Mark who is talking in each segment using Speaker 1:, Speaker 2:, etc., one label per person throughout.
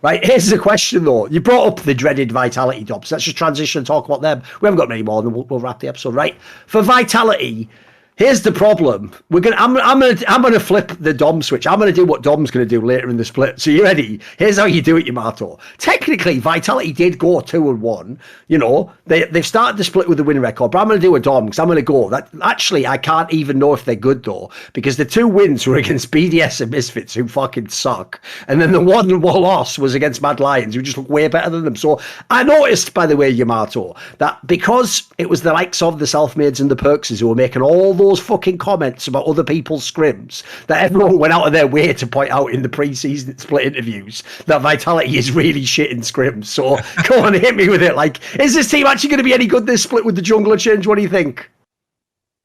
Speaker 1: Right, here's the question though. You brought up the dreaded Vitality Dobs. Let's just transition and talk about them. We haven't got many more, and then we'll wrap the episode. Right, for Vitality, here's the problem. I'm gonna flip the Dom switch. I'm gonna do what Dom's gonna do later in the split. So you ready? Here's how you do it, Yamato. Technically, Vitality did go 2-1. You know, they've started the split with the win record, but I'm gonna do a Dom because I'm gonna go. That actually, I can't even know if they're good though, because the 2 wins were against BDS and Misfits, who fucking suck, and then the one loss was against Mad Lions, who just look way better than them. So I noticed, by the way, Yamato, that because it was the likes of the Selfmades and the Perkses who were making all those fucking comments about other people's scrims, that everyone went out of their way to point out in the pre-season split interviews that Vitality is really shit in scrims. So go on, hit me with it. Like, is this team actually going to be any good this split with the jungler change? What do you think?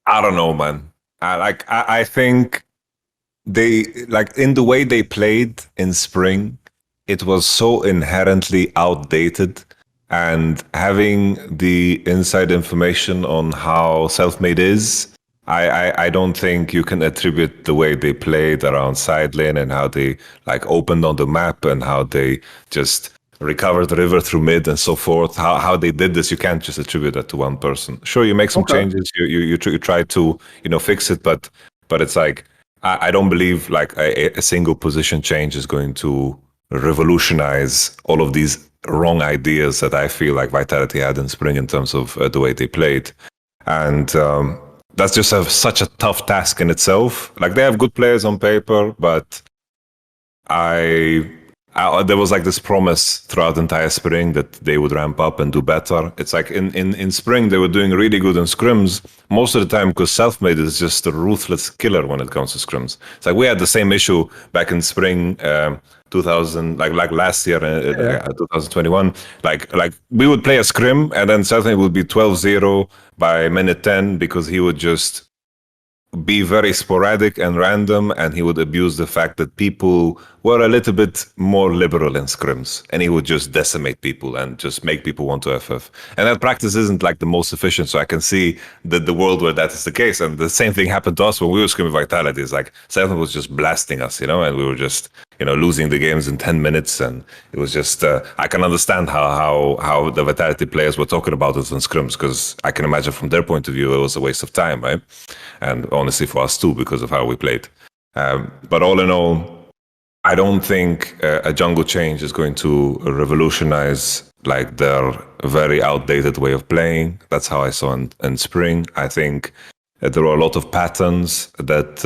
Speaker 2: I don't know, man. I think they, like, in the way they played in spring, it was so inherently outdated. And having the inside information on how Selfmade is, I don't think you can attribute the way they played around side lane and how they like opened on the map and how they just recovered the river through mid and so forth. How they did this, you can't just attribute that to one person. Sure, you make some changes, you try to fix it, but it's like I don't believe like a single position change is going to revolutionize all of these wrong ideas that I feel like Vitality had in spring in terms of the way they played. And that's just such a tough task in itself. Like, they have good players on paper, but there was like this promise throughout the entire spring that they would ramp up and do better. It's like in spring, they were doing really good in scrims most of the time because Selfmade is just a ruthless killer when it comes to scrims. It's like we had the same issue back in spring 2000, like last year, 2021. Like we would play a scrim and then Selfmade would be 12-0 by minute 10 because he would just be very sporadic and random, and he would abuse the fact that people were a little bit more liberal in scrims, and he would just decimate people and just make people want to FF. And that practice isn't like the most efficient, so I can see the world where that is the case. And the same thing happened to us when we were scrimming Vitality. It's like Seven was just blasting us, and we were just losing the games in 10 minutes, and it was just I can understand how the Vitality players were talking about it in scrims, because I can imagine from their point of view it was a waste of time, right? And honestly for us too, because of how we played. But all in all, I don't think a jungle change is going to revolutionize like their very outdated way of playing. That's how I saw in spring. I think there were a lot of patterns that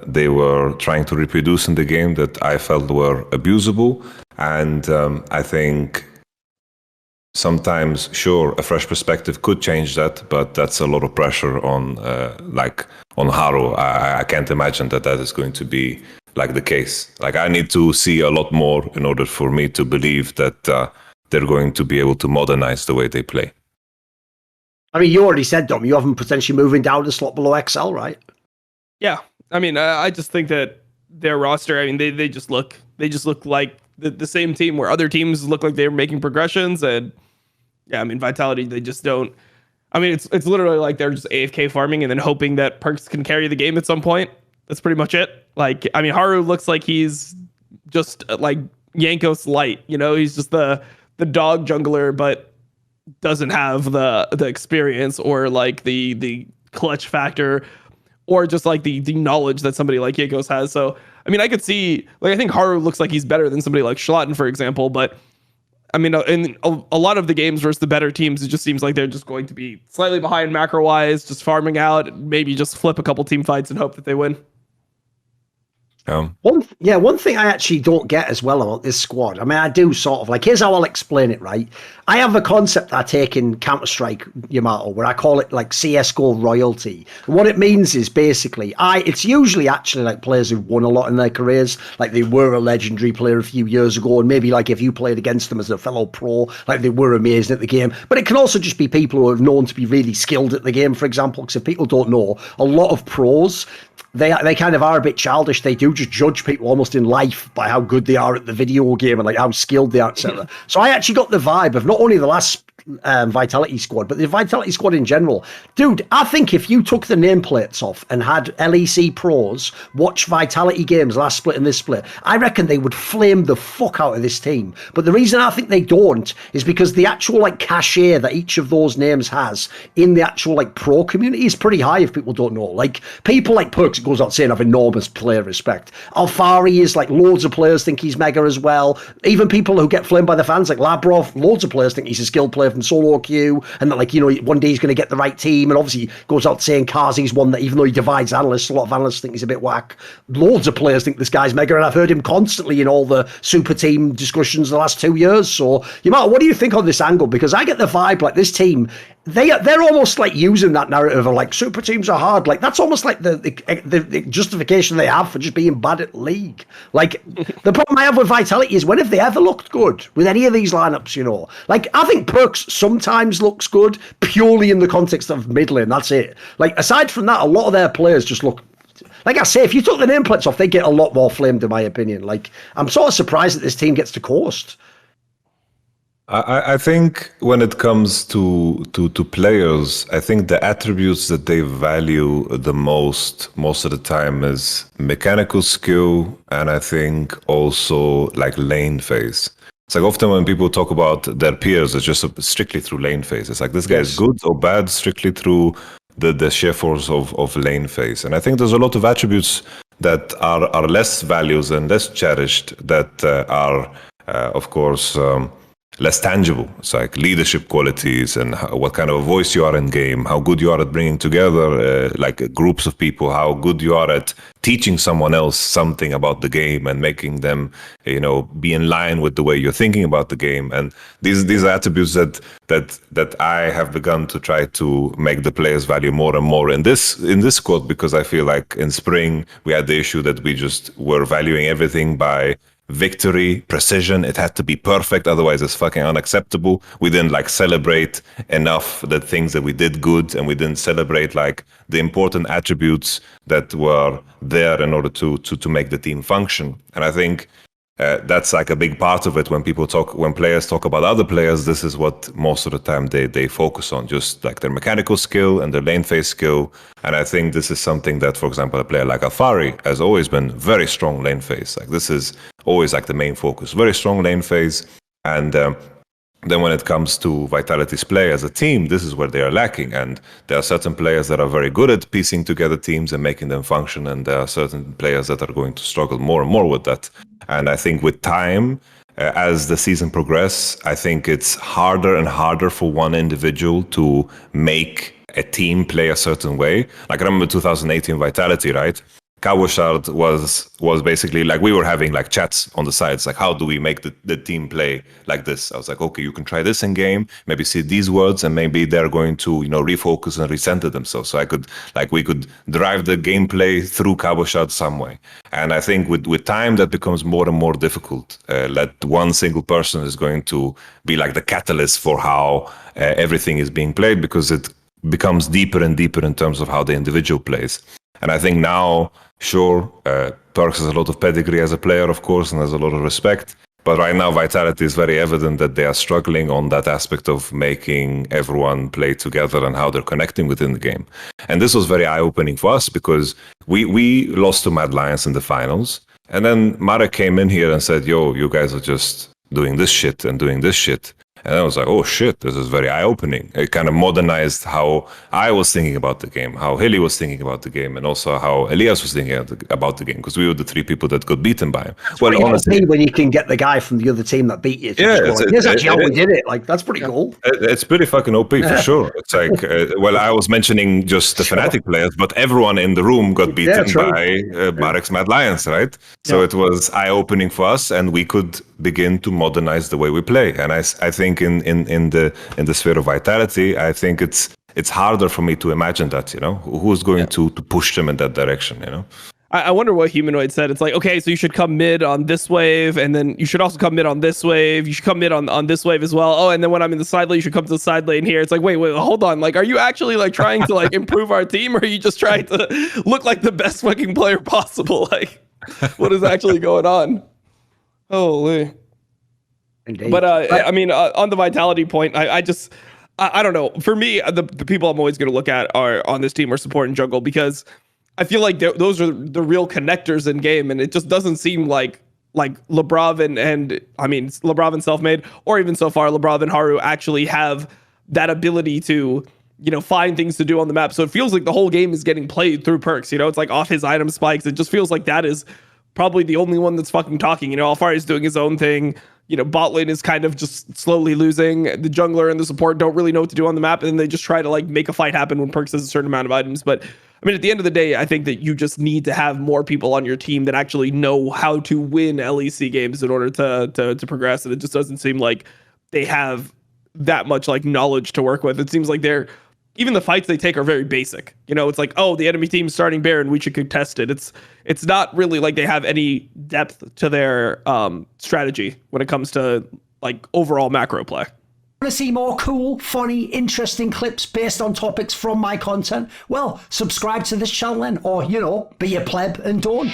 Speaker 2: they were trying to reproduce in the game that I felt were abusable. And I think sometimes, sure, a fresh perspective could change that, but that's a lot of pressure on Haru. I can't imagine that is going to be like the case. Like, I need to see a lot more in order for me to believe that they're going to be able to modernize the way they play.
Speaker 1: I mean, you already said, Dom, you have them potentially moving down the slot below XL, right?
Speaker 3: Yeah. I mean, I just think that their roster, I mean, they just look like the same team where other teams look like they're making progressions. And yeah, I mean, Vitality, they just don't. I mean, it's literally like they're just AFK farming and then hoping that Perks can carry the game at some point. That's pretty much it. Like, I mean, Haru looks like he's just like Yankos light, he's just the dog jungler, but doesn't have the experience or like the clutch factor or just like the knowledge that somebody like Yankos has. So, I mean, I could see, like, I think Haru looks like he's better than somebody like Schlatten, for example, but I mean, in a lot of the games versus the better teams, it just seems like they're just going to be slightly behind macro-wise, just farming out, maybe just flip a couple team fights and hope that they win.
Speaker 1: One thing I actually don't get as well about this squad, I mean, I do sort of, like, here's how I'll explain it, right? I have a concept I take in Counter-Strike, Yamato, where I call it like CSGO royalty. And what it means is basically, it's usually actually like players who've won a lot in their careers, like they were a legendary player a few years ago, and maybe like if you played against them as a fellow pro, like they were amazing at the game. But it can also just be people who are known to be really skilled at the game, for example, because if people don't know, a lot of pros, they kind of are a bit childish. They do just judge people almost in life by how good they are at the video game and like how skilled they are, etc. So I actually got the vibe of not only the last Vitality squad, but the Vitality squad in general. Dude, I think if you took the nameplates off and had LEC pros watch Vitality games last split and this split, I reckon they would flame the fuck out of this team. But the reason I think they don't is because the actual like cachet that each of those names has in the actual like pro community is pretty high if people don't know. Like people like Perks, it goes out saying, have enormous player respect. Alfari is like, loads of players think he's mega as well. Even people who get flamed by the fans like Labrov, loads of players think he's a skilled player from solo queue, and that like, you know, one day he's going to get the right team. And obviously goes out saying Kazi's one that even though he divides analysts, a lot of analysts think he's a bit whack. Loads of players think this guy's mega, and I've heard him constantly in all the super team discussions the last 2 years. So what do you think on this angle? Because I get the vibe like this team, they're almost like using that narrative of like super teams are hard. Like that's almost like the justification they have for just being bad at League. Like the problem I have with Vitality is when have they ever looked good with any of these lineups? You know, like I think Perks sometimes looks good purely in the context of mid lane. That's it. Like aside from that, a lot of their players just look. Like I say, if you took the nameplates off, they get a lot more flamed, in my opinion. Like I'm sort of surprised that this team gets to coast.
Speaker 2: I think when it comes to players, I think the attributes that they value the most of the time is mechanical skill, and I think also like lane phase. It's like often when people talk about their peers, it's just strictly through lane phase. It's like this guy is good or bad strictly through the sheer force of lane phase. And I think there's a lot of attributes that are less valued and less cherished that are, of course, less tangible. It's like leadership qualities and what kind of a voice you are in game, how good you are at bringing together like groups of people, how good you are at teaching someone else something about the game and making them, you know, be in line with the way you're thinking about the game. And these are attributes that I have begun to try to make the players value more and more in this squad, because I feel like in spring we had the issue that we just were valuing everything by victory, precision. It had to be perfect, otherwise it's fucking unacceptable. We didn't like celebrate enough the things that we did good, and we didn't celebrate like the important attributes that were there in order to make the team function. And I think that's like a big part of it. When players talk about other players, this is what most of the time they focus on, just like their mechanical skill and their lane phase skill. And I think this is something that, for example, a player like Alfari has always been very strong lane phase. Like this is always like the main focus, very strong lane phase. And then when it comes to Vitality's play as a team, this is where they are lacking. And there are certain players that are very good at piecing together teams and making them function. And there are certain players that are going to struggle more and more with that. And I think with time, as the season progresses, I think it's harder and harder for one individual to make a team play a certain way. Like I remember 2018 Vitality, right? Kovacevicd was basically like, we were having like chats on the sides, like how do we make the team play like this? I was like, okay, you can try this in game, maybe see these words, and maybe they're going to, you know, refocus and recenter themselves. So we could drive the gameplay through Kovacevicd some way. And I think with time that becomes more and more difficult. That one single person is going to be like the catalyst for how everything is being played, because it becomes deeper and deeper in terms of how the individual plays. And I think now, sure, Perks has a lot of pedigree as a player, of course, and has a lot of respect. But right now, Vitality is very evident that they are struggling on that aspect of making everyone play together and how they're connecting within the game. And this was very eye-opening for us, because we lost to Mad Lions in the finals. And then Marek came in here and said, yo, you guys are just doing this shit and doing this shit. And I was like, oh shit, this is very eye-opening. It kind of modernized how I was thinking about the game, how Hilly was thinking about the game, and also how Elias was thinking about the game, because we were the three people that got beaten by him.
Speaker 1: That's well, honestly, when you can get the guy from the other team that beat you. Here's actually how we did it. Like, that's pretty cool.
Speaker 2: It's pretty fucking OP for sure. It's like, well, I was mentioning just the Fnatic players, but everyone in the room got beaten by Marek's Mad Lions, right? So it was eye-opening for us, and we could begin to modernize the way we play. And I think in the sphere of Vitality, I think it's harder for me to imagine that, you know, who's going to push them in that direction, you know.
Speaker 3: I wonder what Humanoid said. It's like, okay, so you should come mid on this wave, and then you should also come mid on this wave. You should come mid on this wave as well. Oh, and then when I'm in the side lane, you should come to the side lane here. It's like, wait, hold on. Like, are you actually like trying to like improve our team, or are you just trying to look like the best fucking player possible? Like, what is actually going on? Holy.
Speaker 1: Indeed.
Speaker 3: But I mean, on the vitality point, I don't know. For me, the people I'm always going to look at are on this team are support and jungle, because I feel like those are the real connectors in game, and it just doesn't seem like Lebrav and I mean Lebrav and Selfmade, or even so far Lebrav and Haru actually have that ability to, you know, find things to do on the map. So it feels like the whole game is getting played through perks. You know, it's like off his item spikes. It just feels like that is probably the only one that's fucking talking. You know, Alfari is doing his own thing. You know, bot lane is kind of just slowly losing. The jungler and the support don't really know what to do on the map, and then they just try to like make a fight happen when perks has a certain amount of items. But I mean, at the end of the day, I think that you just need to have more people on your team that actually know how to win LEC games in order to progress. And it just doesn't seem like they have that much like knowledge to work with. It seems like even the fights they take are very basic. You know, it's like, oh, the enemy team's starting Baron, we should contest it. It's not really like they have any depth to their strategy when it comes to like overall macro play.
Speaker 1: Want to see more cool, funny, interesting clips based on topics from my content? Well, subscribe to this channel then, or, you know, be a pleb and don't.